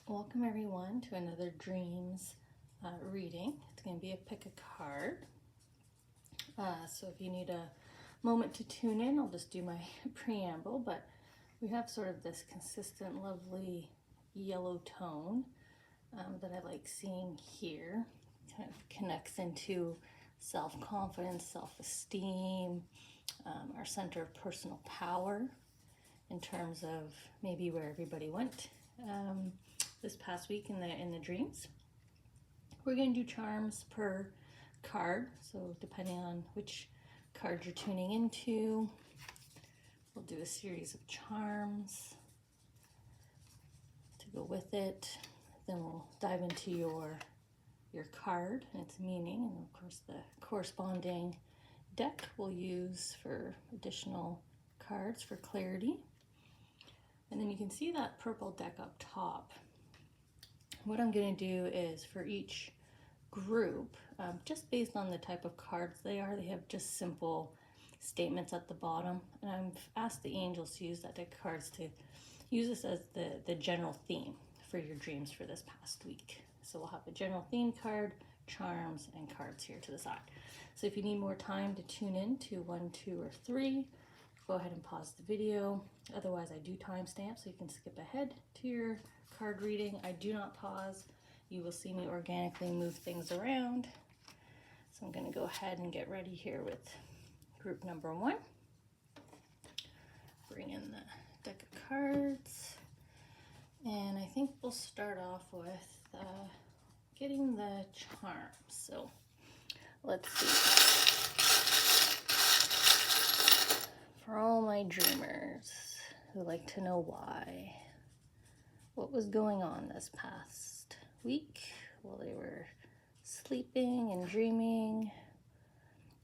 Welcome everyone to another dreams reading. It's going to be a pick a card. So if you need a moment to tune in, I'll just do my preamble, but we have sort of this consistent, lovely yellow tone that I like seeing here. Kind of connects into self-confidence, self-esteem, our center of personal power in terms of maybe where everybody went this past week in the dreams. We're going to do charms per card, so depending on which card you're tuning into, we'll do a series of charms to go with it. Then we'll dive into your card and its meaning, and of course the corresponding deck we'll use for additional cards for clarity. And then you can see that purple deck up top. What I'm going to do is for each group, just based on the type of cards they are, they have just simple statements at the bottom. And I've asked the angels to use that deck of cards to use this as the general theme for your dreams for this past week. So we'll have a general theme card, charms, and cards here to the side. So if you need more time to tune in to 1, 2, or 3, go ahead and pause the video. Otherwise, I do timestamp, so you can skip ahead to your card reading. I do not pause. You will see me organically move things around. So I'm going to go ahead and get ready here with group number 1. Bring in the deck of cards. And I think we'll start off with getting the charms. So let's see. For all my dreamers who like to know why, what was going on this past week while they were sleeping and dreaming.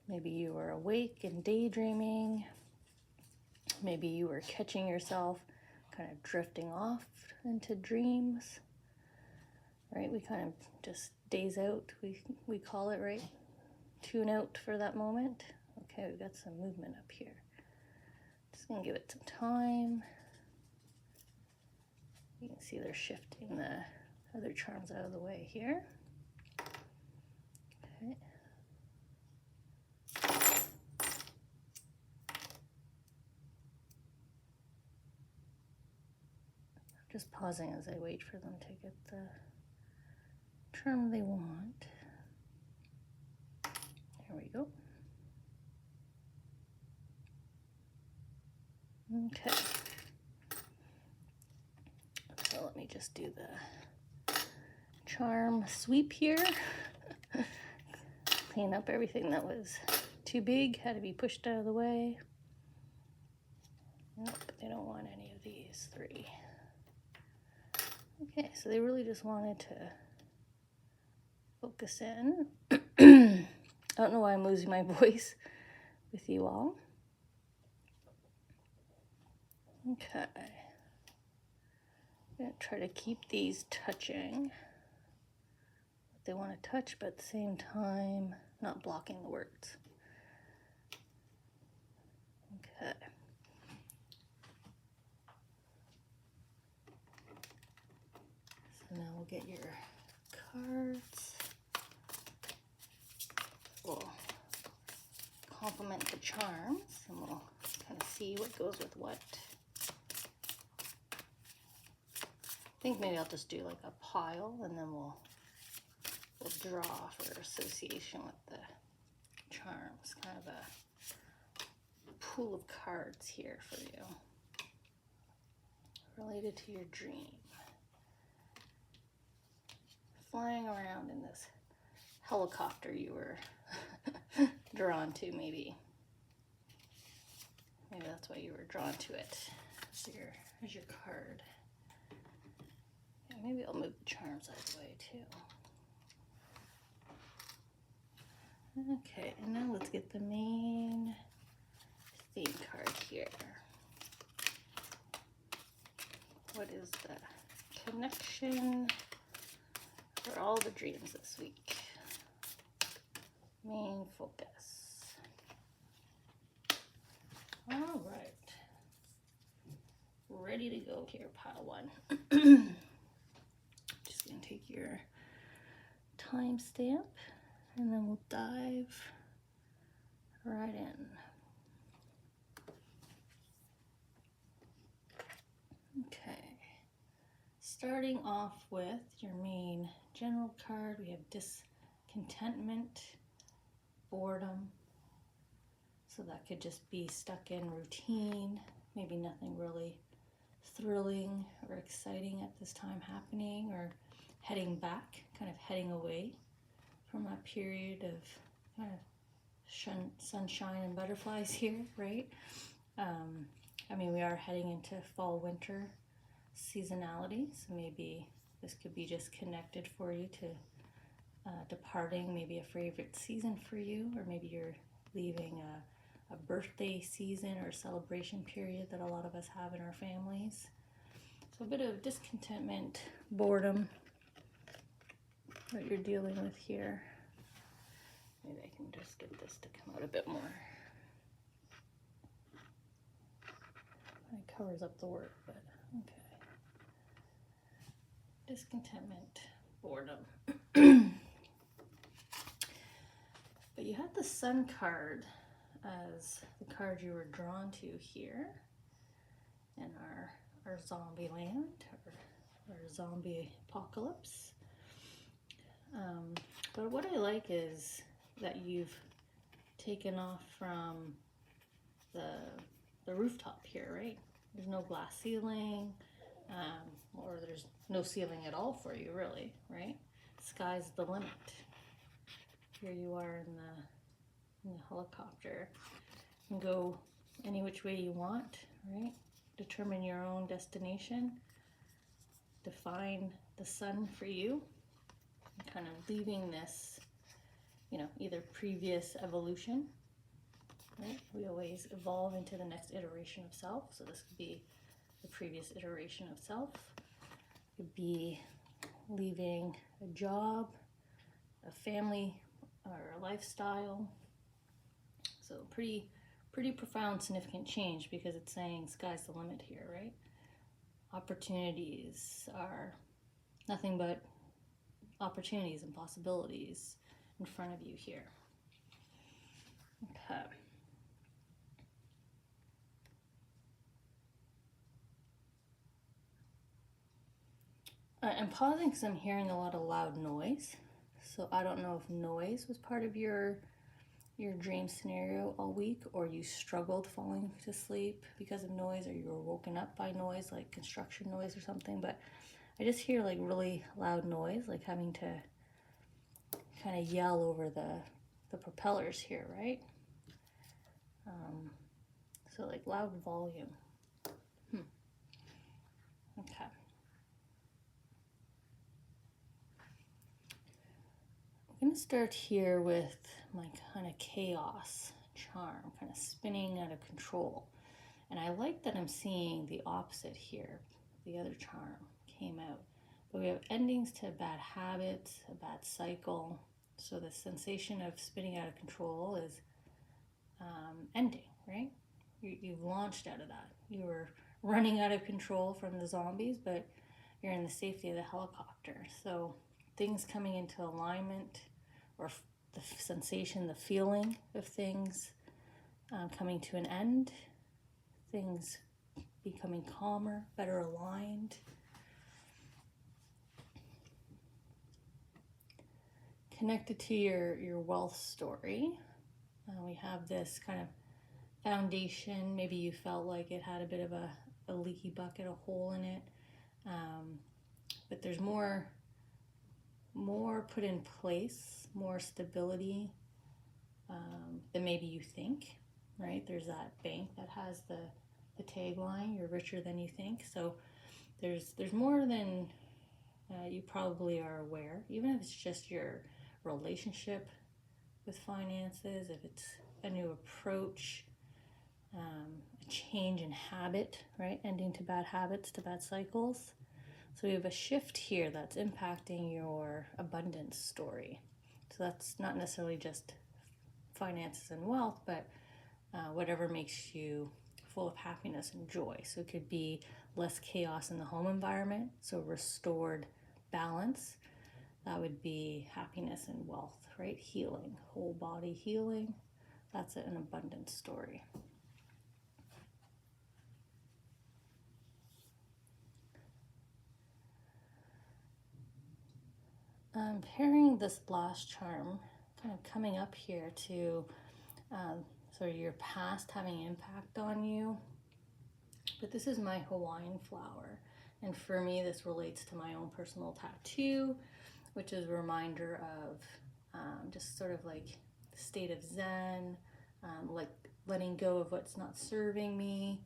Maybe you were awake and daydreaming. Maybe you were catching yourself kind of drifting off into dreams, right? We kind of just daze out, we call it, right? Tune out for that moment. Okay, we've got some movement up here. Just gonna give it some time. You can see they're shifting the other charms out of the way here. Okay. Just pausing as I wait for them to get the charm they want. There we go. Okay. So let me just do the charm sweep here. Clean up everything that was too big, had to be pushed out of the way. Nope, they don't want any of these 3. Okay, so they really just wanted to focus in. I don't know why I'm losing my voice with you all. Okay. I'm going to try to keep these touching what they want to touch, but at the same time, not blocking the words. Okay. So now we'll get your cards. We'll complement the charms, and we'll kind of see what goes with what. I think maybe I'll just do like a pile, and then we'll draw for association with the charms. Kind of a pool of cards here for you related to your dream. Flying around in this helicopter you were drawn to, maybe. Maybe that's why you were drawn to it. So here's your card. Maybe I'll move the charms out of the way too. Okay, and now let's get the main theme card here. What is the connection for all the dreams this week? Main focus. All right. Ready to go here, pile 1. your timestamp, and then we'll dive right in. Okay, starting off with your main general card, we have discontentment, boredom. So that could just be stuck in routine, maybe nothing really thrilling or exciting at this time happening, or heading back, kind of heading away from a period of kind of sunshine and butterflies here, right? I mean, we are heading into fall winter seasonality, so maybe this could be just connected for you to departing maybe a favorite season for you, or maybe you're leaving a birthday season or celebration period that a lot of us have in our families. So a bit of discontentment, boredom, what you're dealing with here. Maybe I can just get this to come out a bit more. It covers up the word, but okay. Discontentment, boredom. But you had the Sun card as the card you were drawn to here in our zombie land, or zombie apocalypse. But what I like is that you've taken off from the rooftop here, right? There's no glass ceiling, or there's no ceiling at all for you, really, right? Sky's the limit. Here you are in the helicopter. You can go any which way you want, right? Determine your own destination. Define the sun for you. Kind of leaving this, either previous evolution, right? We always evolve into the next iteration of self. So this could be the previous iteration of self. It could be leaving a job, a family, or a lifestyle. So pretty profound, significant change, because it's saying sky's the limit here, right? Opportunities are nothing but opportunities and possibilities in front of you here. Okay. I'm pausing because I'm hearing a lot of loud noise. So I don't know if noise was part of your dream scenario all week, or you struggled falling to sleep because of noise, or you were woken up by noise, like construction noise or something. But I just hear like really loud noise, like having to kind of yell over the propellers here, right? So like loud volume. Okay. I'm going to start here with my kind of chaos charm, kind of spinning out of control. And I like that I'm seeing the opposite here. The other charm came out. But we have endings to bad habits, a bad cycle. So the sensation of spinning out of control is ending, right? You've launched out of that. You were running out of control from the zombies, but you're in the safety of the helicopter. So things coming into alignment, or the sensation, the feeling of things coming to an end, things becoming calmer, better aligned. Connected to your wealth story, we have this kind of foundation. Maybe you felt like it had a bit of a leaky bucket, a hole in it, but there's more put in place, more stability than maybe you think, right? There's that bank that has the tagline, "You're richer than you think." So there's more than you probably are aware, even if it's just your relationship with finances, if it's a new approach, a change in habit, right? Ending to bad habits, to bad cycles. So we have a shift here that's impacting your abundance story. So that's not necessarily just finances and wealth, but whatever makes you full of happiness and joy. So it could be less chaos in the home environment, so restored balance. that would be happiness and wealth, right? Healing, whole body healing. That's an abundance story. I'm pairing this last charm, kind of coming up here to sort of your past having impact on you. But this is my Hawaiian flower. And for me, this relates to my own personal tattoo, which is a reminder of just sort of like the state of Zen, like letting go of what's not serving me,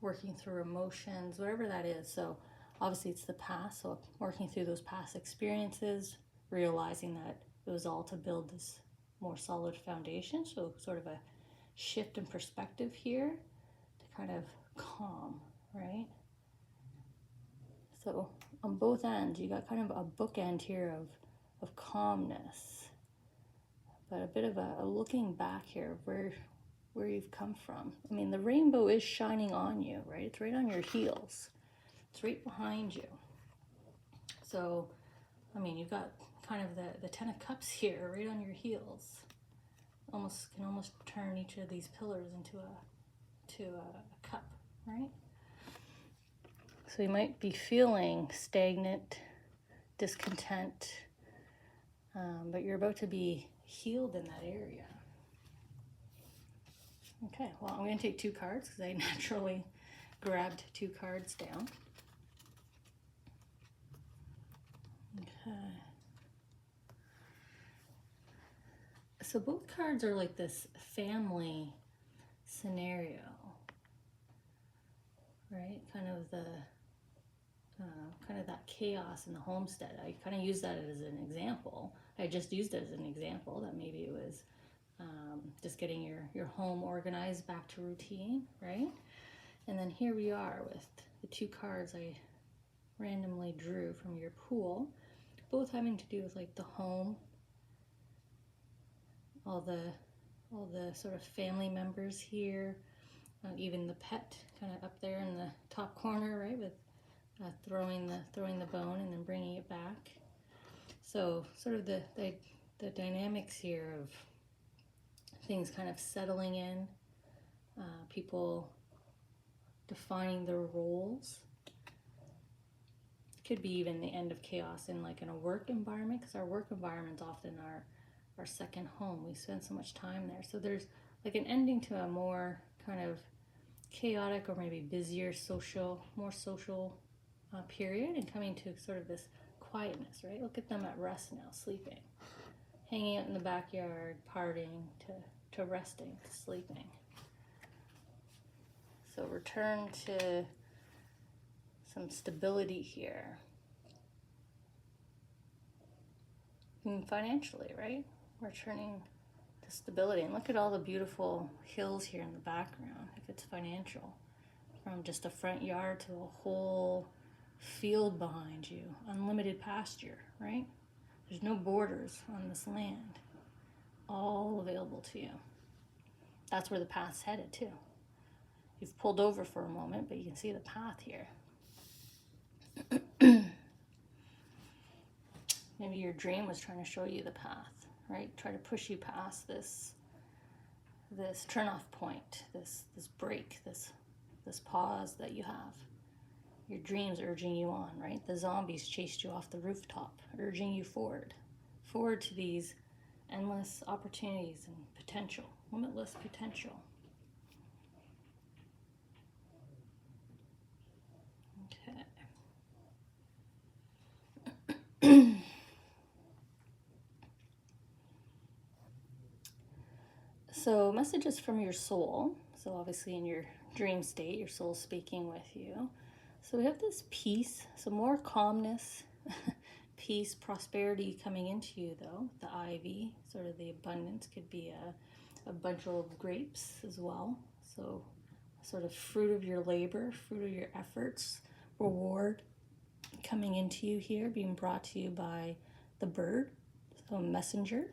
working through emotions, whatever that is. So obviously it's the past, so working through those past experiences, realizing that it was all to build this more solid foundation. So sort of a shift in perspective here to kind of calm, right? So on both ends, you got kind of a bookend here of calmness, but a bit of a looking back here where you've come from. I mean, the rainbow is shining on you, right? It's right on your heels. It's right behind you. So, I mean, you've got kind of the 10 of Cups here, right on your heels. Can almost turn each of these pillars into a cup, right? So you might be feeling stagnant, discontent, but you're about to be healed in that area. Okay, well, I'm going to take 2 cards because I naturally grabbed 2 cards down. Okay. So both cards are like this family scenario, right? Kind of that chaos in the homestead. I kind of use that as an example. I just used it as an example that maybe it was just getting your home organized back to routine, right? And then here we are with the 2 cards I randomly drew from your pool, both having to do with like the home, all the sort of family members here, even the pet kind of up there in the top corner, right, with throwing the bone and then bringing it back. So sort of the dynamics here of things kind of settling in, people defining their roles. It could be even the end of chaos in a work environment, because our work environment's often our second home. We spend so much time there. So there's like an ending to a more kind of chaotic or maybe busier more social period, and coming to sort of this quietness, right? Look at them at rest now, sleeping, hanging out in the backyard, partying to resting, to sleeping. So return to some stability here. And financially, right? Returning to stability. And look at all the beautiful hills here in the background, if it's financial. From just a front yard to a whole field behind you. Unlimited pasture, right? There's no borders on this land. All available to you. That's where the path's headed too. You've pulled over for a moment, but you can see the path here. Maybe your dream was trying to show you the path, right? Try to push you past this turn-off point, this break, this pause that you have. Your dreams urging you on, right? The zombies chased you off the rooftop, urging you forward to these endless opportunities and potential, limitless potential. Okay. So messages from your soul. So obviously in your dream state, your soul's speaking with you. So we have this peace, so more calmness, peace, prosperity coming into you though. The ivy, sort of the abundance, could be a bunch of grapes as well. So sort of fruit of your labor, fruit of your efforts, reward coming into you here, being brought to you by the bird, so a messenger.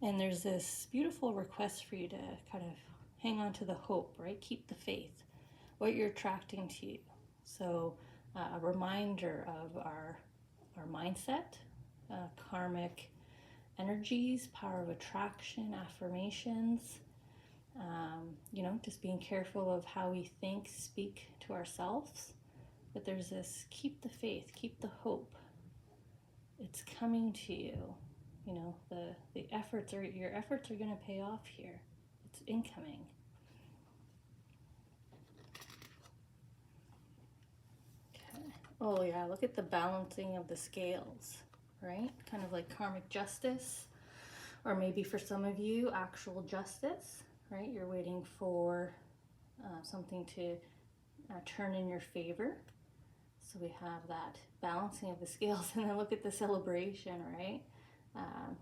And there's this beautiful request for you to kind of hang on to the hope, right? Keep the faith, what you're attracting to you. So a reminder of our mindset, karmic energies, power of attraction, affirmations, just being careful of how we think, speak to ourselves. But there's this, keep the faith, keep the hope. It's coming to you. The efforts are, your efforts are going to pay off here. It's incoming. Okay. Oh yeah, look at the balancing of the scales, right? Kind of like karmic justice, or maybe for some of you, actual justice, right? You're waiting for something to turn in your favor. So we have that balancing of the scales, and then look at the celebration, right?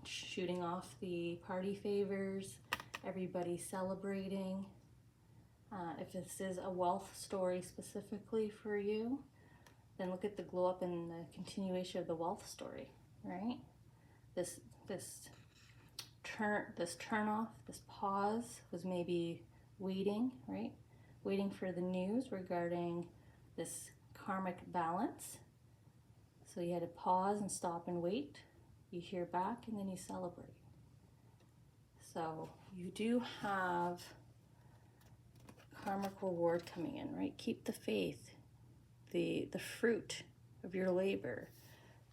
Shooting off the party favors, everybody celebrating. If this is a wealth story specifically for you, then look at the glow up and the continuation of the wealth story, right? This turn off, this pause was maybe waiting, right? Waiting for the news regarding this karmic balance. So you had to pause and stop and wait. You hear back and then you celebrate. So you do have karmic reward coming in, right? Keep the faith, the fruit of your labor,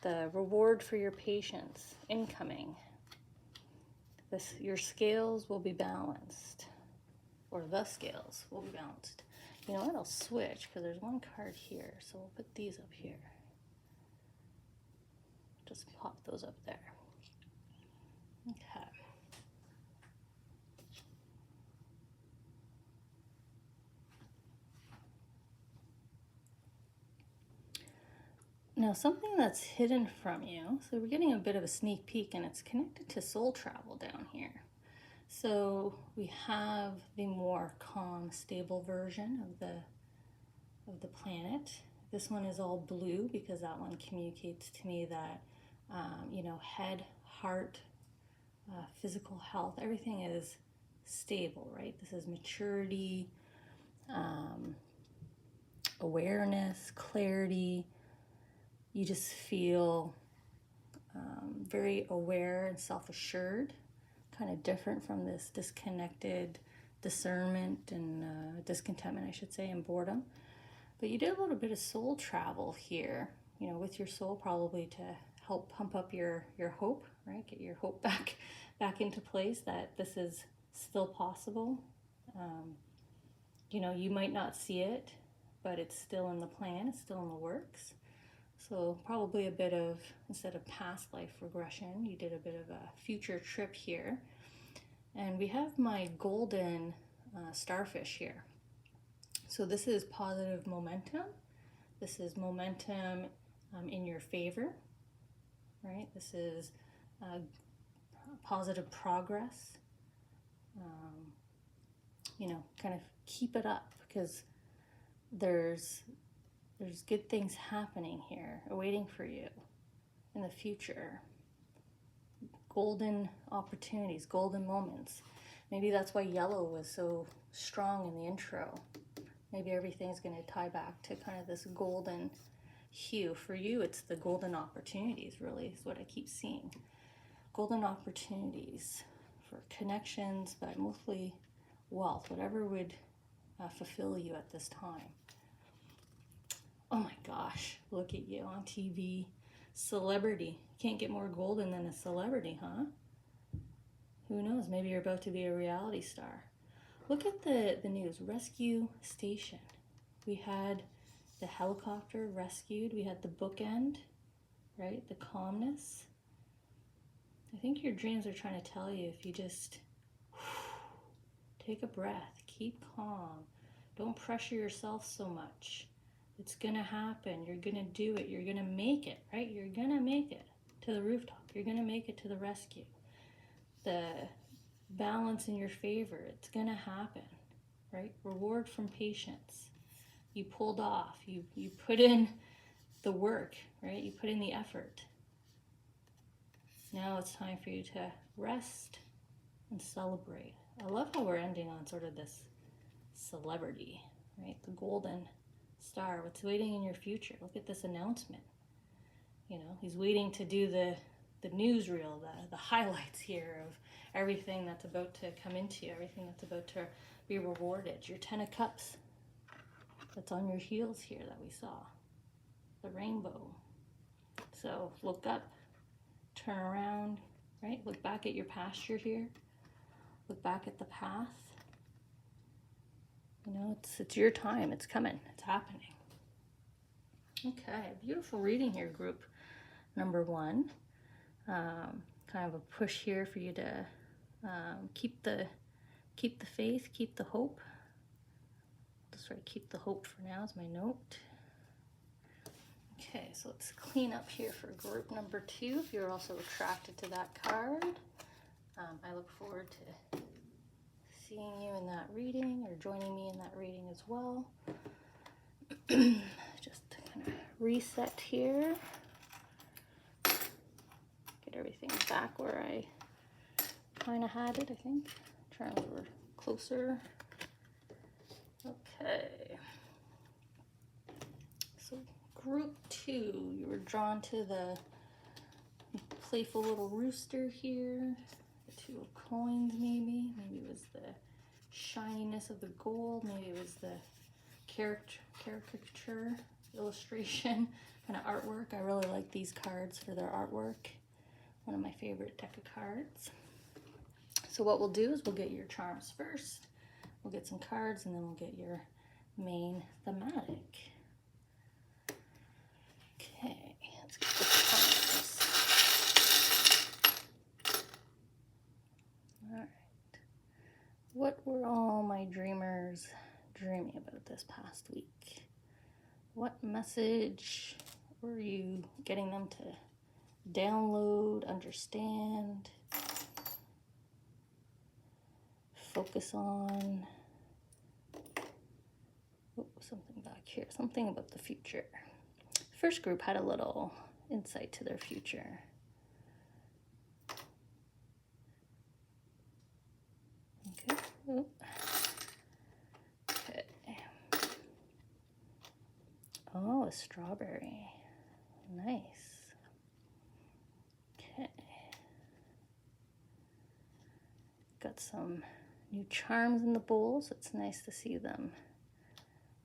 the reward for your patience incoming. Your scales will be balanced, or the scales will be balanced. You know what? I'll switch because there's one card here, so we'll put these up here. Just pop those up there. Okay. Now, something that's hidden from you, so we're getting a bit of a sneak peek, and it's connected to soul travel down here. So we have the more calm, stable version of the planet. This one is all blue because that one communicates to me that, head, heart, physical health, everything is stable, right? This is maturity, awareness, clarity. You just feel very aware and self-assured, kind of different from this disconnected discernment and discontentment, I should say, and boredom. But you did a little bit of soul travel here, with your soul, probably to help pump up your hope, right? Get your hope back into place that this is still possible. You might not see it, but it's still in the plan, it's still in the works. So probably a bit of, instead of past life regression, you did a bit of a future trip here. And we have my golden starfish here. So this is positive momentum. This is momentum in your favor, right? This is positive progress. Kind of keep it up, because there's good things happening here, awaiting for you in the future. Golden opportunities, golden moments. Maybe that's why yellow was so strong in the intro. Maybe everything's going to tie back to kind of this golden hue. For you, it's the golden opportunities, really, is what I keep seeing. Golden opportunities for connections, but mostly wealth, whatever would fulfill you at this time. Oh my gosh, look at you on TV. Celebrity. Can't get more golden than a celebrity, huh? Who knows? Maybe you're about to be a reality star. Look at the news. Rescue station. We had the helicopter rescued. We had the bookend, right? The calmness. I think your dreams are trying to tell you, if you just take a breath, keep calm, don't pressure yourself so much. It's gonna happen. You're gonna do it. You're gonna make it, right? You're gonna make it to the rooftop. You're gonna make it to the rescue. The balance in your favor, it's gonna happen, right? Reward from patience. You pulled off. You put in the work, right? You put in the effort. Now it's time for you to rest and celebrate. I love how we're ending on sort of this celebrity, right? The golden Star, what's waiting in your future? Look at this announcement. You know, he's waiting to do the newsreel, the highlights here of everything that's about to come into you, everything that's about to be rewarded. Your 10 of Cups that's on your heels here that we saw. The rainbow. So look up, turn around, right? Look back at your pasture here. Look back at the path. You know, it's your time. It's coming. It's happening. Okay, beautiful reading here, group number 1. Kind of a push here for you to keep the faith, keep the hope. Just sort of keep the hope for now is my note. Okay, so let's clean up here for group number 2. If you're also attracted to that card, I look forward to seeing you in that reading or joining me in that reading as well. Just to kind of reset here. Get everything back where I kind of had it, I think. Charms were closer. Okay. So group 2, you were drawn to the playful little rooster here. The 2 of coins maybe. Maybe it was the shininess of the gold. Maybe it was the caricature illustration kind of artwork. I really like these cards for their artwork. One of my favorite deck of cards. So what we'll do is we'll get your charms first. We'll get some cards and then we'll get your main thematic. Okay, let's get the charms. All right. What were all my dreamers dreaming about this past week? What message were you getting them to download, understand, focus on? Oh, something back here, something about the future. First group had a little insight to their future. Okay. Oh. Okay. Oh, a strawberry. Nice. Okay. Got some new charms in the bowl, so it's nice to see them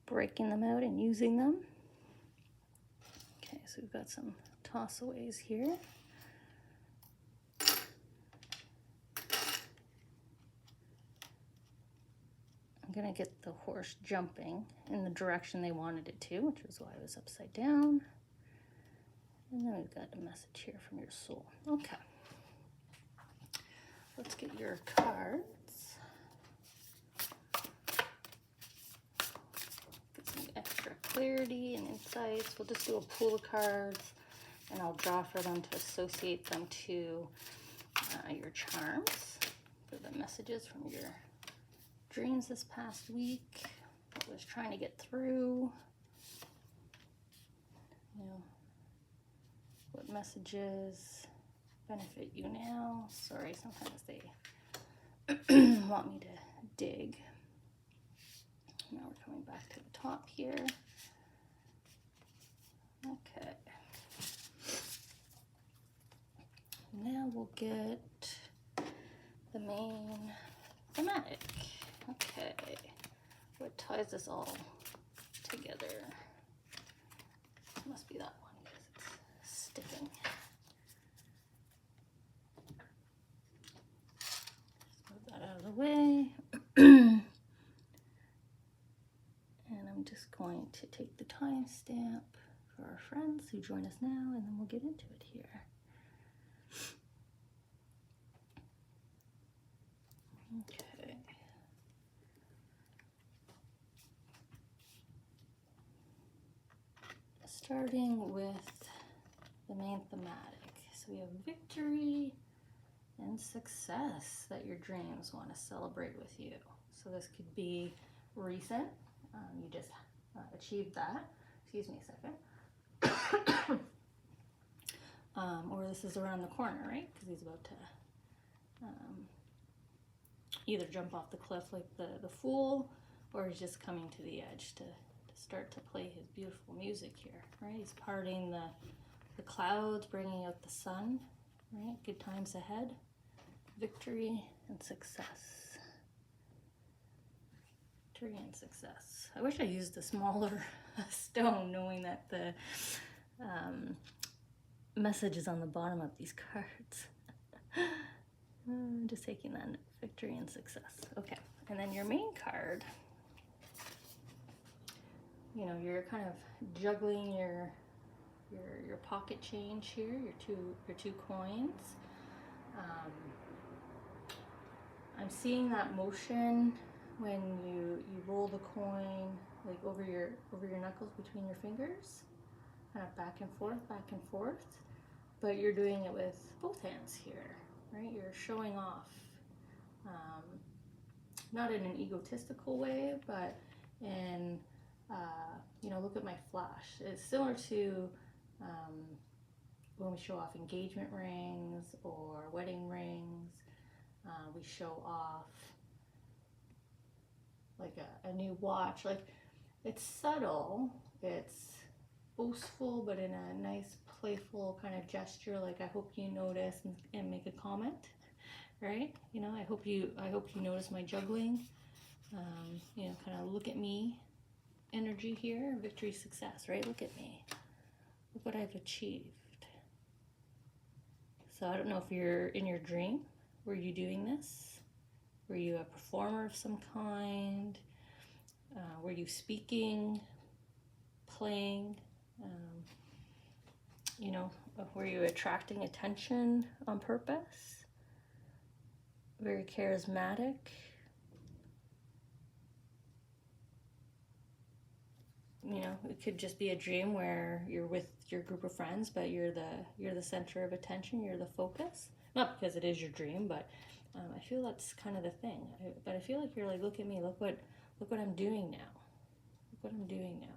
breaking them out and using them. Okay, so we've got some toss-aways here. I'm gonna get the horse jumping in the direction they wanted it to, which is why it was upside down. And then we've got a message here from your soul. Okay. Let's get your cards. Get some extra clarity and insights. We'll just do a pool of cards and I'll draw for them to associate them to your charms, for the messages from your dreams this past week. What was trying to get through. You know, what messages benefit you now? Sorry, sometimes they want me to dig. Now we're coming back to the top here. Okay. Now we'll get the main thematic. Okay. What ties this all together? It must be that one because it's sticking. Out of the way. And I'm just going to take the timestamp for our friends who join us now, and then we'll get into it here. Okay. Starting with the main thematic. So we have victory and success that your dreams want to celebrate with you. So this could be recent. You just achieved that. Excuse me a second. Or this is around the corner, right? Because he's about to either jump off the cliff like the fool, or he's just coming to the edge to start to play his beautiful music here, right? He's parting the clouds, bringing out the sun, right? Good times ahead, victory and success. Victory and success. I wish I used a smaller stone, knowing that the message is on the bottom of these cards. Just taking that, victory and success. Okay, and then your main card, you know, you're kind of juggling your pocket change here, your two coins. I'm seeing that motion when you roll the coin like over your knuckles between your fingers, kind of back and forth, but you're doing it with both hands here, right? You're showing off, not in an egotistical way, but in you know, look at my flash. It's similar to when we show off engagement rings or wedding rings. We show off like a new watch. Like, it's subtle, it's boastful, but in a nice, playful kind of gesture. Like, I hope you notice and make a comment, right? You know, I hope you notice my juggling. You know, kind of look at me energy here. Victory, success, right? Look at me. Look what I've achieved. So I don't know if you're in your dream. Were you doing this? Were you a performer of some kind? Were you speaking, playing? You know, were you attracting attention on purpose? Very charismatic? You know, it could just be a dream where you're with your group of friends, but you're the center of attention, you're the focus. Not because it is your dream, but I feel that's kind of the thing. But I feel like you're like, look at me, look what I'm doing now. Look what I'm doing now.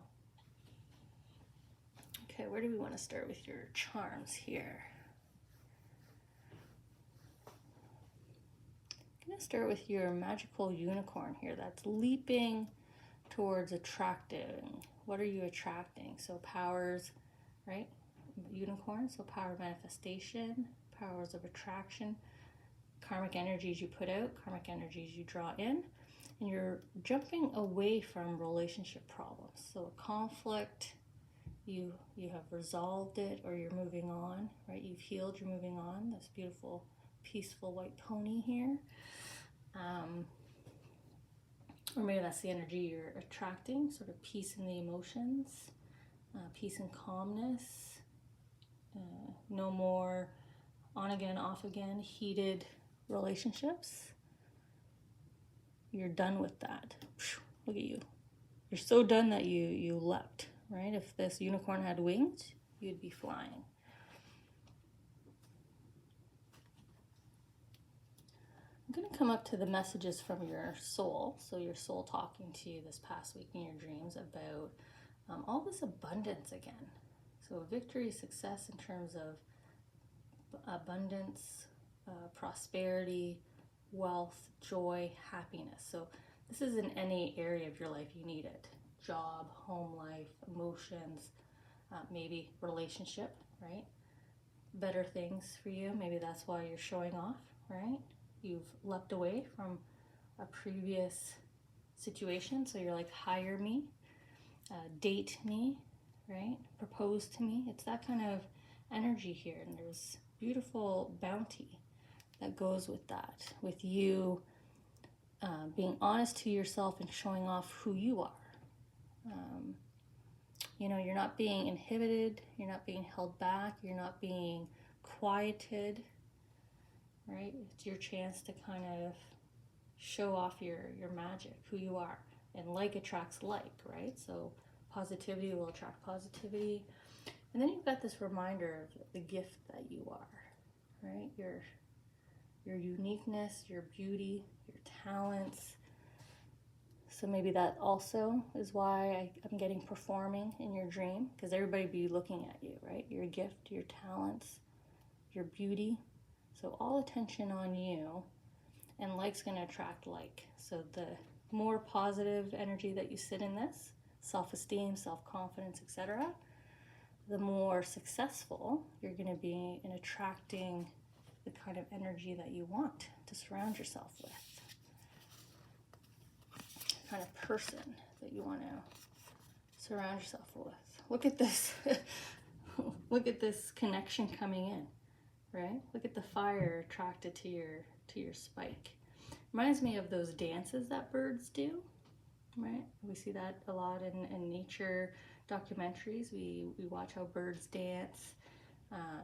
Okay, where do we want to start with your charms here? I'm going to start with your magical unicorn here that's leaping towards attracting. What are you attracting? So powers, right? Unicorn, so power of manifestation, powers of attraction, karmic energies you put out, karmic energies you draw in, and you're jumping away from relationship problems. So a conflict, you have resolved it, or you're moving on, right? You've healed, you're moving on. This beautiful, peaceful white pony here. Or maybe that's the energy you're attracting, sort of peace in the emotions, peace and calmness, no more on again, off again, heated relationships. You're done with that. Look at you. You're so done that you leapt, right? If this unicorn had wings, you'd be flying. I'm going to come up to the messages from your soul. So your soul talking to you this past week in your dreams about all this abundance again. So victory, success in terms of abundance, prosperity, wealth, joy, happiness. So this is in any area of your life you need it. Job, home life, emotions, maybe relationship, right? Better things for you. Maybe that's why you're showing off, right? You've leapt away from a previous situation. So you're like, hire me, date me, right? Propose to me. It's that kind of energy here. And there's beautiful bounty that goes with that, with you being honest to yourself and showing off who you are. You know, you're not being inhibited, you're not being held back, you're not being quieted, right? It's your chance to kind of show off your magic, who you are. And like attracts like, right? So positivity will attract positivity. And then you've got this reminder of the gift that you are, right? Your uniqueness, your beauty, your talents. So maybe that also is why I'm getting performing in your dream, because everybody be looking at you, right? Your gift, your talents, your beauty. So all attention on you, and like's going to attract like. So the more positive energy that you sit in this, self-esteem, self-confidence, etc., the more successful you're going to be in attracting the kind of energy that you want to surround yourself with, the kind of person that you want to surround yourself with. Look at this. Look at this connection coming in, right? Look at the fire attracted to your spike. Reminds me of those dances that birds do, right? We see that a lot in nature documentaries. We watch how birds dance.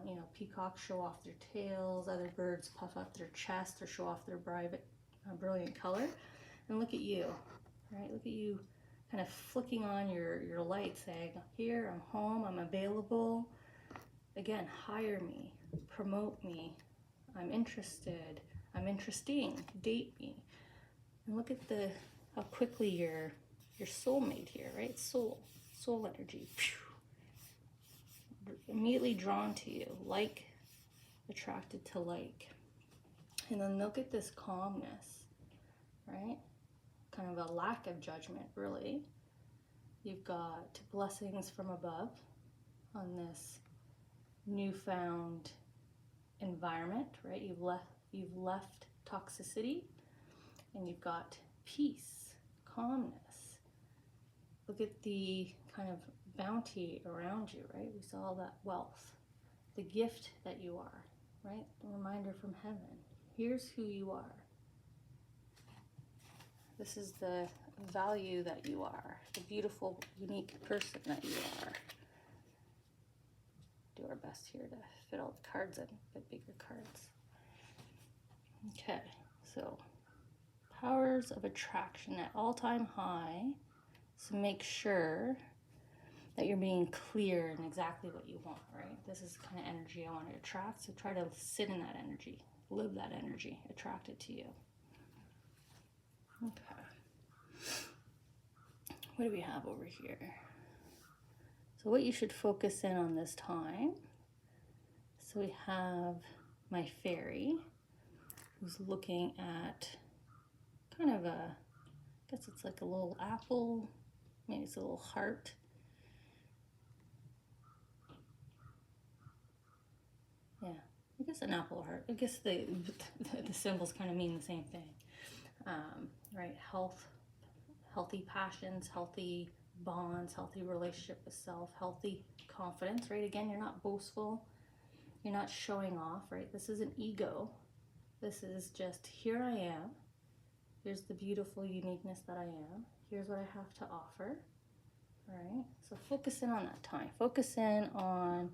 You know, peacocks show off their tails, other birds puff up their chest or show off their brilliant color. And look at you, right? Look at you kind of flicking on your light, saying, here, I'm home, I'm available. Again, hire me, promote me, I'm interested, I'm interesting, date me. And look at how quickly your soulmate here, right? Soul energy. Immediately drawn to you, like attracted to like. And then look at this calmness, right? Kind of a lack of judgment, really. You've got blessings from above on this newfound environment, right? You've left toxicity, and you've got peace, calmness. Look at the kind of bounty around you, right? We saw all that wealth, the gift that you are, right? The reminder from heaven. Here's who you are. This is the value that you are, the beautiful, unique person that you are. Do our best here to fit all the cards in, get bigger cards. Okay, so powers of attraction at all-time high. So make sure that you're being clear in exactly what you want, right? This is the kind of energy I want to attract, so try to sit in that energy, live that energy, attract it to you. Okay. What do we have over here? So what you should focus in on this time. So we have my fairy, who's looking at kind of I guess it's like a little apple, maybe it's a little heart. Yeah, I guess an apple heart. I guess the symbols kind of mean the same thing, right? Healthy passions, healthy bonds, healthy relationship with self, healthy confidence, right? Again, you're not boastful, you're not showing off, right? This isn't ego. This is just, here I am. Here's the beautiful uniqueness that I am. Here's what I have to offer, right? So focus in on that time. Focus in on,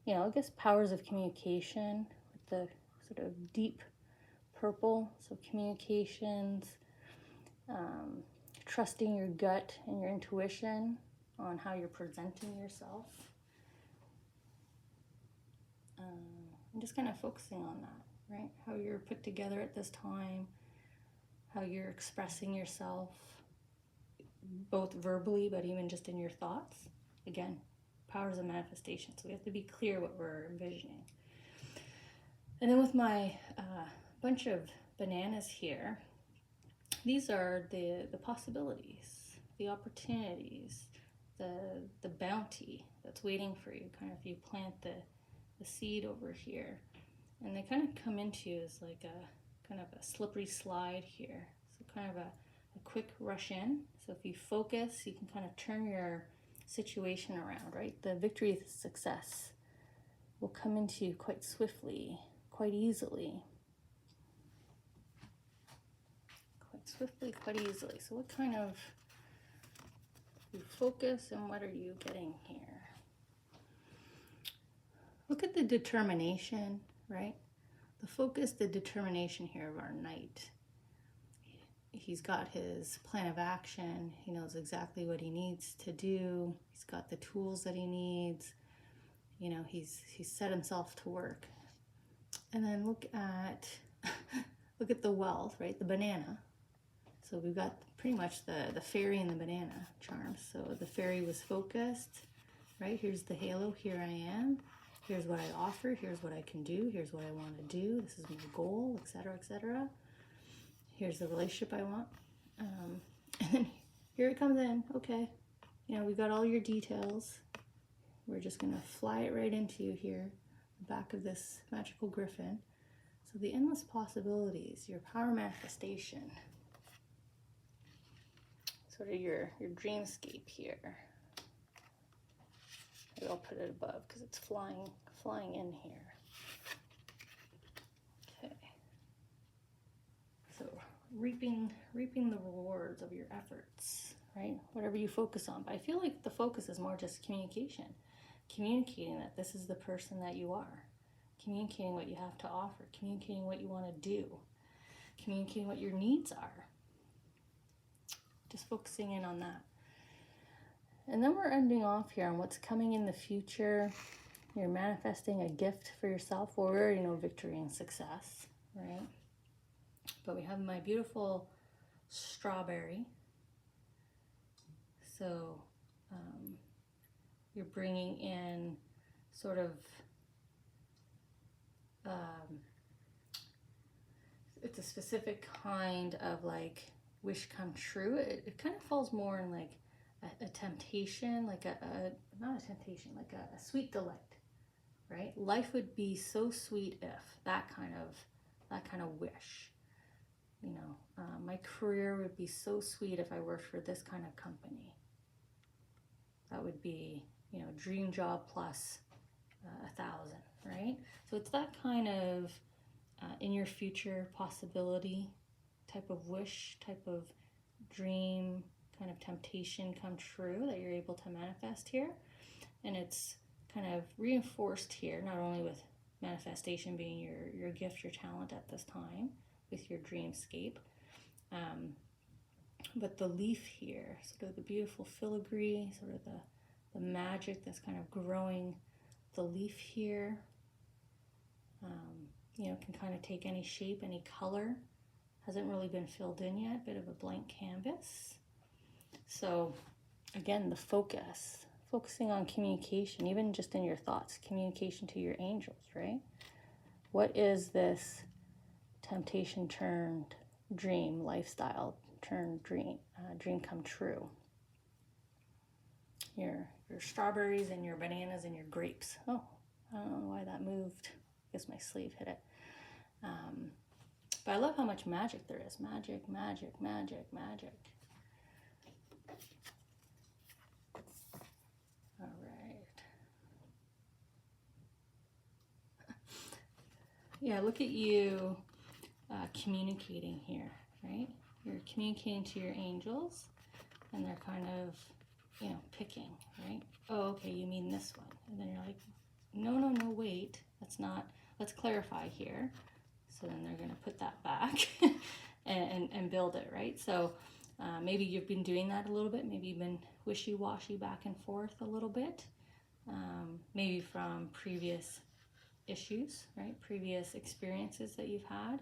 you know, I guess powers of communication with the sort of deep purple. So communications, trusting your gut and your intuition on how you're presenting yourself. And just kind of focusing on that, right? How you're put together at this time, how you're expressing yourself, both verbally, but even just in your thoughts. Again, powers of manifestation. So we have to be clear what we're envisioning. And then with my bunch of bananas here, these are the possibilities, the opportunities, the bounty that's waiting for you. Kind of if you plant the seed over here, and they kind of come into you as like a kind of a slippery slide here. So kind of a quick rush in. So if you focus, you can kind of turn your situation around, right? The victory, the success will come into you quite swiftly, quite easily. Quite easily. So what kind of, you focus, and what are you getting here? Look at the determination, right? The focus, the determination here of our knight. He's got his plan of action. He knows exactly what he needs to do. He's got the tools that he needs. You know, he's set himself to work. And then look at the wealth, right? The banana. So we've got pretty much the fairy and the banana charms. So the fairy was focused, right? Here's the halo, here I am. Here's what I offer, here's what I can do, here's what I want to do, this is my goal, etc., etc. Here's the relationship I want. And then here it comes in, okay. you know, we got all your details. We're just going to fly it right into you here, the back of this magical griffin. So the endless possibilities, your power manifestation, sort of your dreamscape here. Maybe I'll put it above because it's flying in here. Okay. So reaping the rewards of your efforts, right? Whatever you focus on. But I feel like the focus is more just communication. Communicating that this is the person that you are. Communicating what you have to offer. Communicating what you want to do. Communicating what your needs are. Just focusing in on that. And then we're ending off here on what's coming in the future. You're manifesting a gift for yourself, or we already know victory and success, right? But we have my beautiful strawberry. So you're bringing in sort of, it's a specific kind of like wish come true. It kind of falls more in like a temptation, like not a temptation, like a sweet delight, right? Life would be so sweet if that kind of wish, you know, my career would be so sweet if I worked for this kind of company. That would be, you know, dream job plus 1,000, right? So it's that kind of in your future possibility type of wish, type of dream, kind of temptation come true that you're able to manifest here. And it's kind of reinforced here, not only with manifestation being your gift, your talent at this time with your dreamscape, but the leaf here, sort of the beautiful filigree, sort of the magic that's kind of growing the leaf here, you know, can kind of take any shape, any color. Hasn't really been filled in yet, bit of a blank canvas. So again, the focusing on communication, even just in your thoughts, communication to your angels, right? What is this temptation turned dream, lifestyle turned dream, dream come true? Your strawberries and your bananas and your grapes. Oh, I don't know why that moved. I guess my sleeve hit it. But I love how much magic there is. Magic, magic, magic, magic. All right. Yeah, look at you communicating here, right? You're communicating to your angels, and they're kind of, you know, picking, right? Oh, okay, you mean this one. And then you're like, no, wait, that's not, let's clarify here. So then they're going to put that back and build it, right? So maybe you've been doing that a little bit. Maybe you've been wishy-washy back and forth a little bit. Maybe from previous issues, right? Previous experiences that you've had,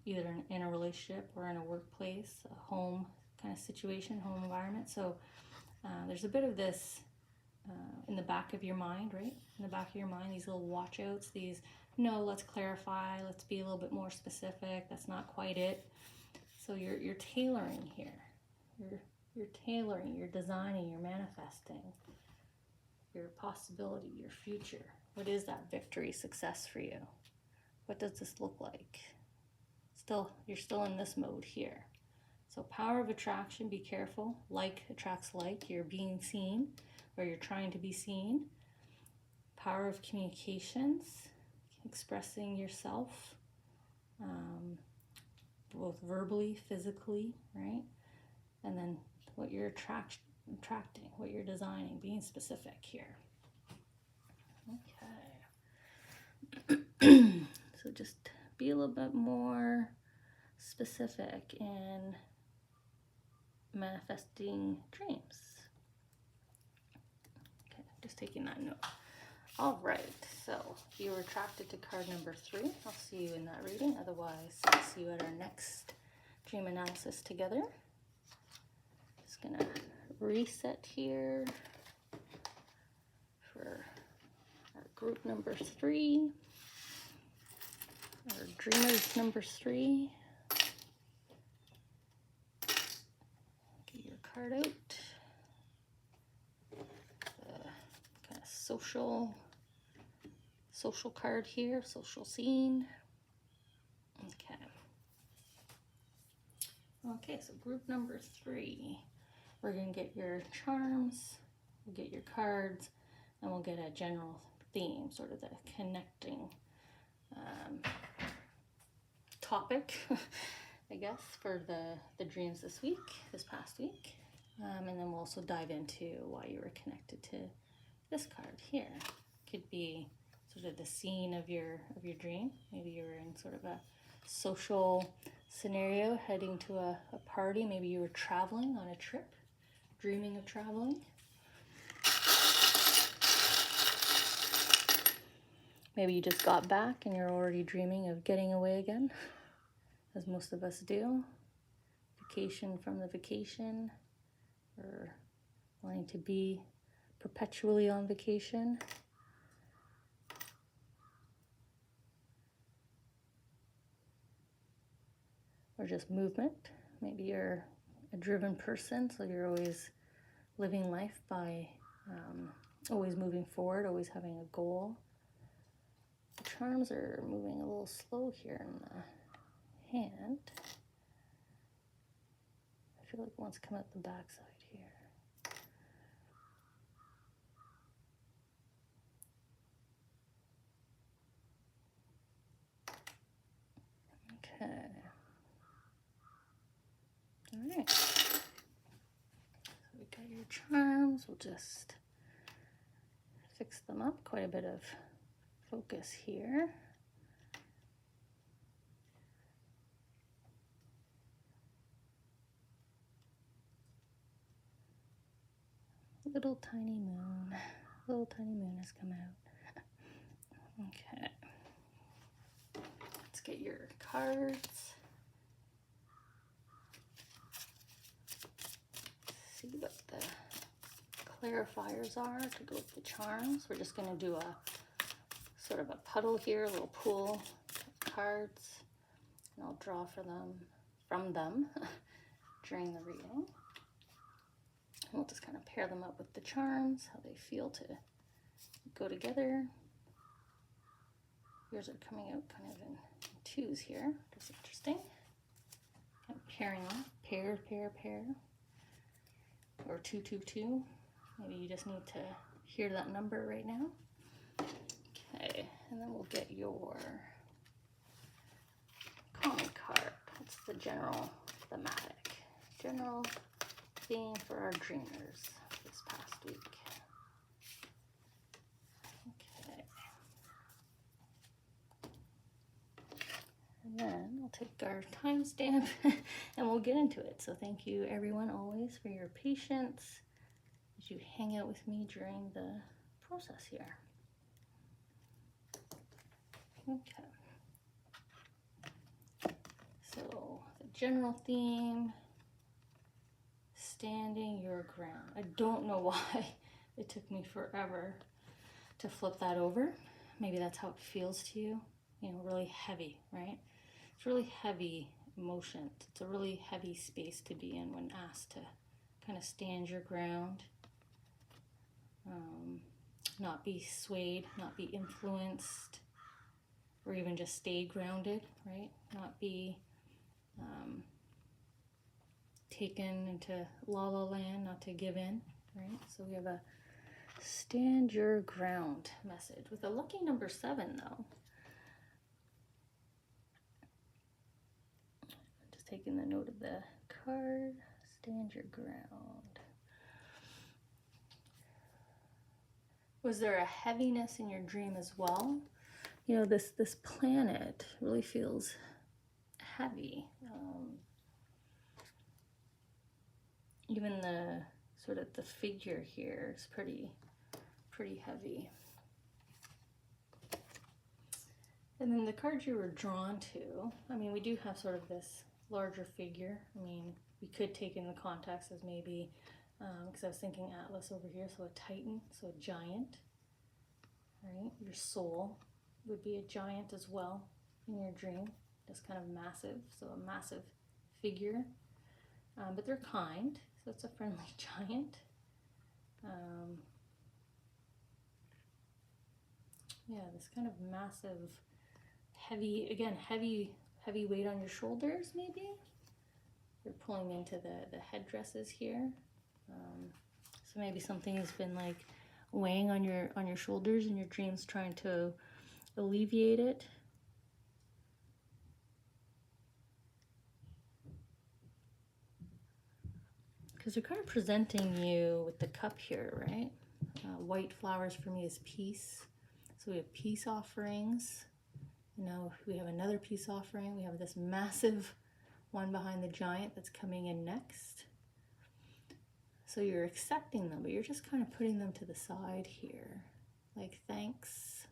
either in a relationship or in a workplace, a home kind of situation, home environment. So there's a bit of this in the back of your mind, right? In the back of your mind, these little watch outs, these, no, let's clarify, let's be a little bit more specific, that's not quite it. So you're tailoring here. You're tailoring, you're designing, you're manifesting your possibility, your future. What is that victory, success for you? What does this look like? You're still in this mode here. So power of attraction, be careful. Like attracts like, you're being seen, or you're trying to be seen. Power of communications, expressing yourself, both verbally, physically, right? And then what you're attracting, what you're designing, being specific here. Okay. So just be a little bit more specific in manifesting dreams. Okay, just taking that note. All right, so you were attracted to card number 3. I'll see you in that reading. Otherwise, I'll see you at our next dream analysis together. Just gonna reset here for our group number 3, our dreamers number 3. Get your card out. social card here, social scene. Okay, so group number 3. We're going to get your charms, we'll get your cards, and we'll get a general theme, sort of the connecting topic, I guess, for the dreams this past week. And then we'll also dive into why you were connected to this card here. Could be sort of the scene of your dream. Maybe you were in sort of a social scenario, heading to a party. Maybe you were traveling on a trip, dreaming of traveling. Maybe you just got back and you're already dreaming of getting away again, as most of us do. Vacation from the vacation, or wanting to be perpetually on vacation. Or just movement. Maybe you're a driven person, so you're always living life by always moving forward, always having a goal. The charms are moving a little slow here in the hand. I feel like it wants to come out the backside here. Okay. All right. So we got your charms. We'll just fix them up. Quite a bit of focus here. Little tiny moon has come out. Okay. Let's get your cards. See what the clarifiers are to go with the charms. We're just going to do a sort of a puddle here, a little pool of cards, and I'll draw from them during the reading. And we'll just kind of pair them up with the charms, how they feel to go together. Yours are coming out kind of in twos here. That's interesting. Kind of pairing up, pair. Or 2, 2, 2. Maybe you just need to hear that number right now. Okay, and then we'll get your common card. What's the general thematic? General theme for our dreamers this past week. Okay. And then we'll take our timestamp and we'll get into it. So thank you everyone always for your patience as you hang out with me during the process here. Okay. So the general theme, standing your ground. I don't know why it took me forever to flip that over. Maybe that's how it feels to you. You know, really heavy, right? It's really heavy emotion. It's a really heavy space to be in when asked to kind of stand your ground, not be swayed, not be influenced, or even just stay grounded, right? Not be taken into la la land, not to give in, right? So we have a stand your ground message with a lucky number 7 though. Just taking the note of the card, stand your ground. Was there a heaviness in your dream as well? You know, this planet really feels heavy. Even the sort of the figure here is pretty heavy. And then the cards you were drawn to, I mean, we do have sort of this larger figure. I mean, we could take in the context as maybe, because I was thinking Atlas over here, so a Titan, so a giant, right? Your soul would be a giant as well in your dream, just kind of massive, so a massive figure. But they're kind, so it's a friendly giant. yeah, this kind of massive, heavy, again, heavy weight on your shoulders, maybe. You're pulling into the headdresses here. So maybe something has been like weighing on your shoulders in your dreams, trying to alleviate it. Because they're kind of presenting you with the cup here, right? White flowers for me is peace. So we have peace offerings. Now we have another peace offering. We have this massive one behind the giant that's coming in next. So you're accepting them, but you're just kind of putting them to the side here. Like, thanks.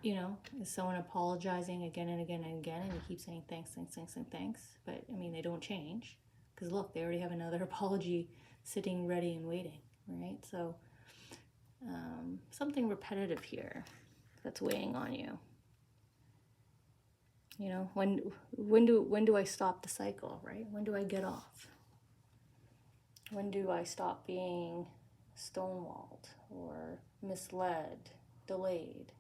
You know, is someone apologizing again and again and again, and you keep saying thanks, thanks, thanks, and thanks, but I mean, they don't change, because look, they already have another apology sitting ready and waiting, right? So something repetitive here that's weighing on you. You know, when do I stop the cycle, right? When do I get off? When do I stop being stonewalled or misled, delayed?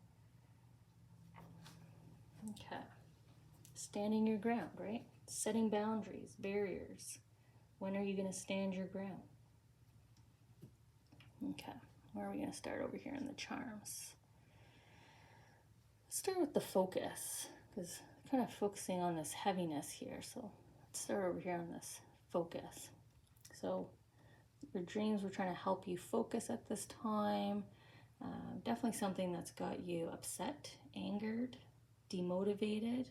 Okay. Standing your ground, right? Setting boundaries, barriers. When are you going to stand your ground? Okay. Where are we going to start over here in the charms? Let's start with the focus, because I'm kind of focusing on this heaviness here. So let's start over here on this focus. So your dreams were trying to help you focus at this time. Definitely something that's got you upset, angered, demotivated,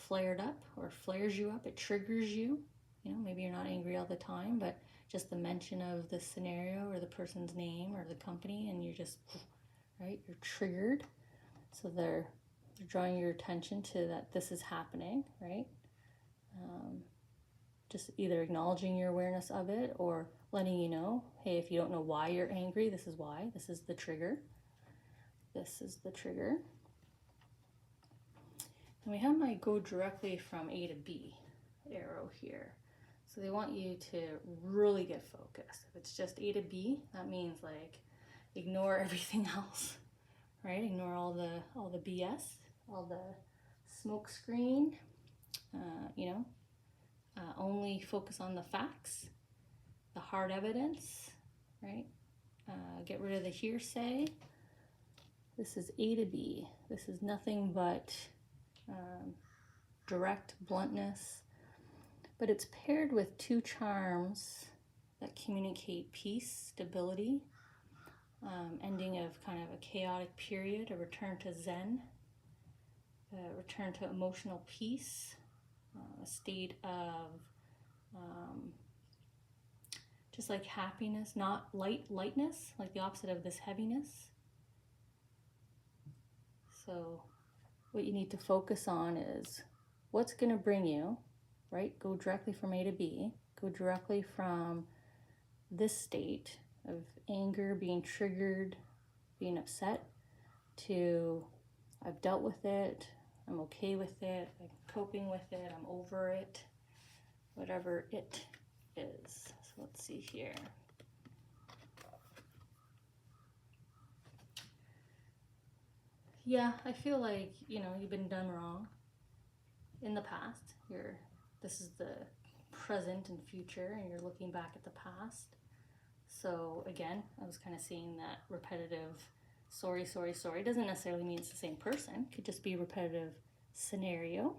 flared up, or flares you up. It triggers you. You know, maybe you're not angry all the time, but just the mention of the scenario or the person's name or the company, and you're just, right, you're triggered. So they're drawing your attention to that this is happening, right? Just either acknowledging your awareness of it or letting you know, hey, if you don't know why you're angry, this is why. This is the trigger. This is the trigger. And we have my go directly from A to B arrow here. So they want you to really get focused. If it's just A to B, that means like ignore everything else, right? Ignore all the BS, all the smoke screen, you know, only focus on the facts, the hard evidence, right? Get rid of the hearsay. This is A to B. This is nothing but direct bluntness, but it's paired with two charms that communicate peace, stability, ending of kind of a chaotic period, a return to Zen, a return to emotional peace, a state of just like happiness, not lightness, like the opposite of this heaviness. So what you need to focus on is what's going to bring you, right? Go directly from A to B. Go directly from this state of anger, being triggered, being upset, to I've dealt with it, I'm okay with it, I'm coping with it, I'm over it, whatever it is. So let's see here. Yeah, I feel like, you know, you've been done wrong in the past. This is the present and future, and you're looking back at the past. So again, I was kind of seeing that repetitive sorry doesn't necessarily mean it's the same person. It could just be a repetitive scenario.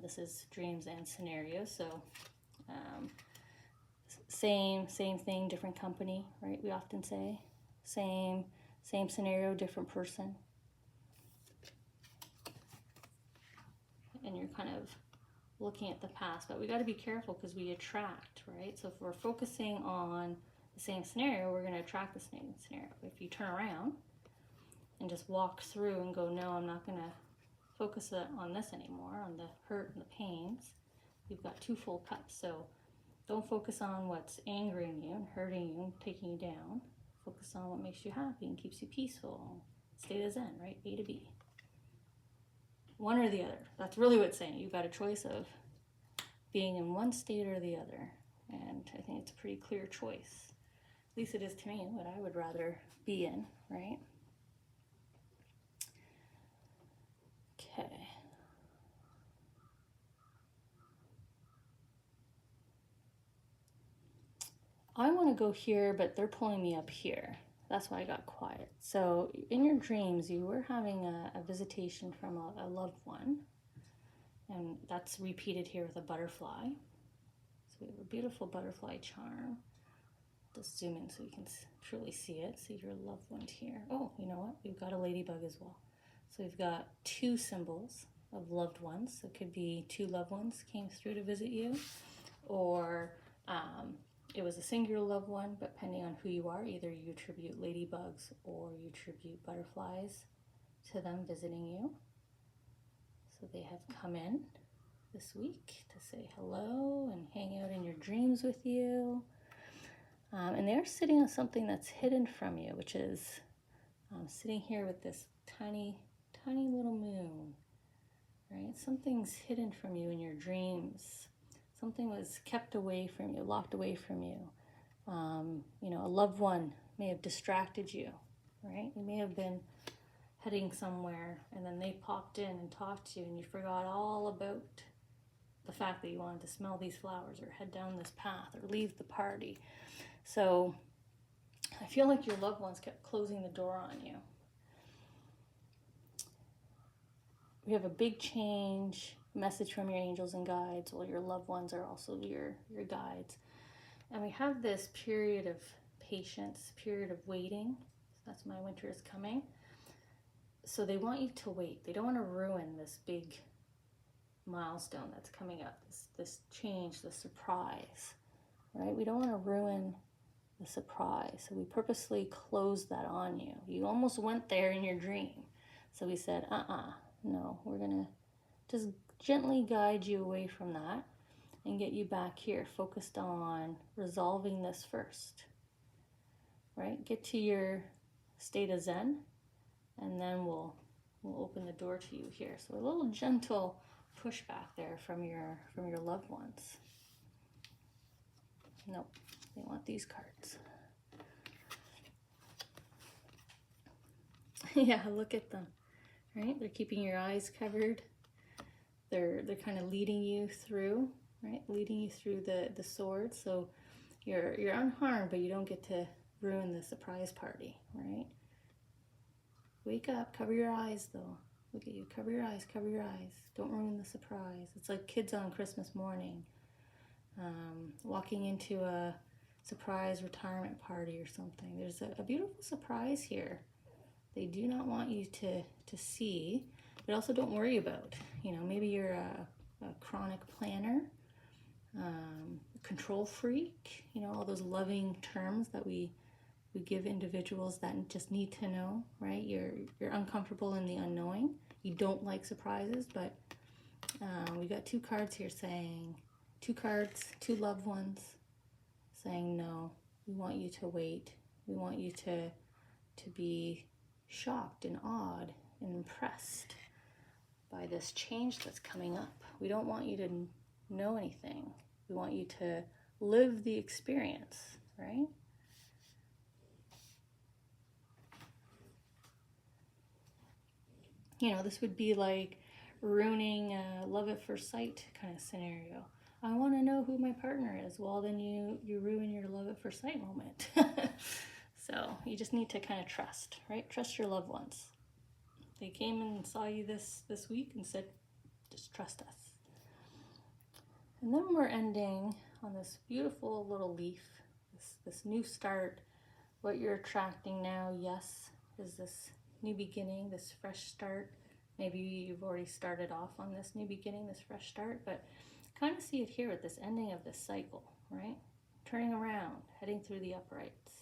This is dreams and scenarios, so same thing, different company, right? We often say same scenario, different person. And you're kind of looking at the past, but we got to be careful because we attract, right? So if we're focusing on the same scenario, we're going to attract the same scenario. If you turn around and just walk through and go, no, I'm not going to focus on this anymore, on the hurt and the pains, you've got two full cups. So don't focus on what's angering you and hurting you and taking you down. Focus on what makes you happy and keeps you peaceful. State of Zen, right? A to B. One or the other. That's really what it's saying. You've got a choice of being in one state or the other. And I think it's a pretty clear choice. At least it is to me, what I would rather be in, right? Okay. I want to go here, but they're pulling me up here. That's why I got quiet. So in your dreams, you were having a visitation from a loved one. And that's repeated here with a butterfly. So we have a beautiful butterfly charm. Just zoom in so you can truly see it. See your loved one here. Oh, you know what? We've got a ladybug as well. So we've got two symbols of loved ones. So it could be two loved ones came through to visit you, or it was a singular loved one, but depending on who you are, either you attribute ladybugs or you attribute butterflies to them visiting you. So they have come in this week to say hello and hang out in your dreams with you. And they're sitting on something that's hidden from you, which is sitting here with this tiny, tiny little moon, right? Something's hidden from you in your dreams. Something was kept away from you, locked away from you. You know, a loved one may have distracted you, right? You may have been heading somewhere and then they popped in and talked to you and you forgot all about the fact that you wanted to smell these flowers or head down this path or leave the party. So I feel like your loved ones kept closing the door on you. We have a big change, message from your angels and guides. Well, your loved ones are also your guides. And we have this period of patience, period of waiting. So that's my winter is coming. So they want you to wait. They don't want to ruin this big milestone that's coming up, this change, this surprise, right? We don't want to ruin the surprise. So we purposely closed that on you. You almost went there in your dream. So we said, no, we're going to just gently guide you away from that and get you back here, focused on resolving this first, right? Get to your state of Zen, and then we'll open the door to you here. So a little gentle pushback there from your loved ones. Nope, they want these cards. Yeah, look at them, right? They're keeping your eyes covered. They're kind of leading you through, right? Leading you through the sword. So you're unharmed, but you don't get to ruin the surprise party, right? Wake up, cover your eyes though. Look at you, cover your eyes, cover your eyes. Don't ruin the surprise. It's like kids on Christmas morning, walking into a surprise retirement party or something. There's a beautiful surprise here. They do not want you to see, but also don't worry about. You know, maybe you're a chronic planner, control freak, you know, all those loving terms that we give individuals that just need to know, right? You're uncomfortable in the unknowing. You don't like surprises, but we got two cards here saying, two loved ones saying no. We want you to wait. We want you to be shocked and awed and impressed by this change that's coming up. We don't want you to know anything. We want you to live the experience, right? You know, this would be like ruining a love at first sight kind of scenario. I want to know who my partner is. Well, then you ruin your love at first sight moment. So you just need to kind of trust, right? Trust your loved ones. They came and saw you this week and said, just trust us. And then we're ending on this beautiful little leaf, this new start. What you're attracting now, yes, is this new beginning, this fresh start. Maybe you've already started off on this new beginning, this fresh start, but kind of see it here with this ending of this cycle, right? Turning around, heading through the uprights.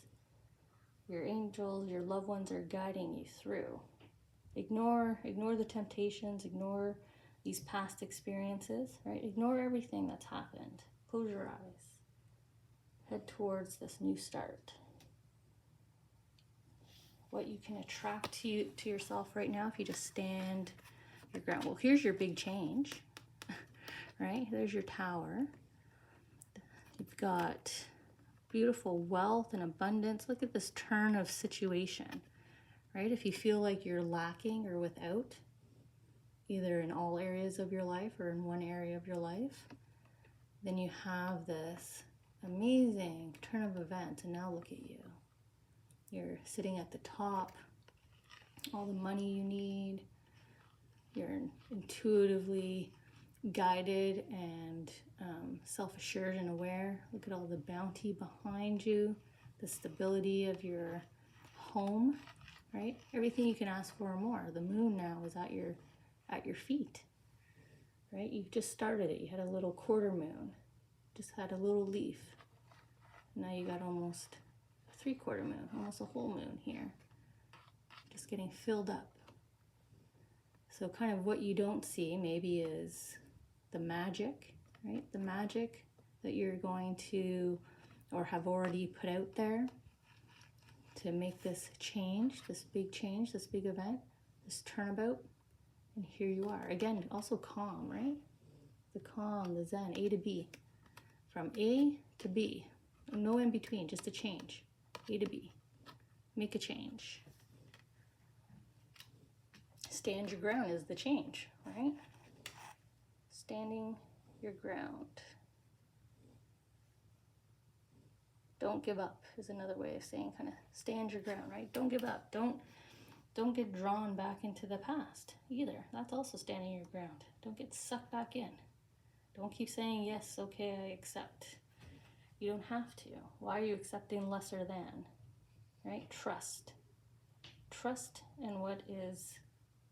Your angels, your loved ones are guiding you through. Ignore the temptations, ignore these past experiences, right? Ignore everything that's happened. Close your eyes. Head towards this new start. What you can attract to yourself right now if you just stand your ground. Well, here's your big change, right? There's your tower. You've got beautiful wealth and abundance. Look at this turn of situation, right? If you feel like you're lacking or without, either in all areas of your life or in one area of your life, then you have this amazing turn of events. And now look at you. You're sitting at the top, all the money you need. You're intuitively guided and self-assured and aware. Look at all the bounty behind you, the stability of your home, right? Everything you can ask for or more. The moon now is at your feet, right? You've just started it. You had a little quarter moon, just had a little leaf. Now you got almost a 3/4 moon, almost a whole moon here, just getting filled up. So kind of what you don't see maybe is the magic, right? The magic that you're going to or have already put out there to make this change, this big event, this turnabout. And here you are. Again, also calm, right? The calm, the zen, A to B. From A to B. No in between, just a change. A to B. Make a change. Stand your ground is the change, right? Standing your ground. Don't give up is another way of saying kind of stand your ground, right? Don't give up. Don't get drawn back into the past either. That's also standing your ground. Don't get sucked back in. Don't keep saying, yes, okay, I accept. You don't have to. Why are you accepting lesser than? Right? Trust. Trust in what is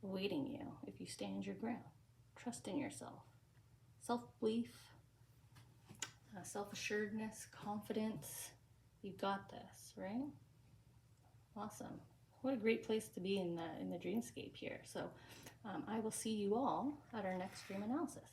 awaiting you if you stand your ground. Trust in yourself. Self-belief, self-assuredness, confidence. You've got this, right? Awesome. What a great place to be in the dreamscape here. So I will see you all at our next dream analysis.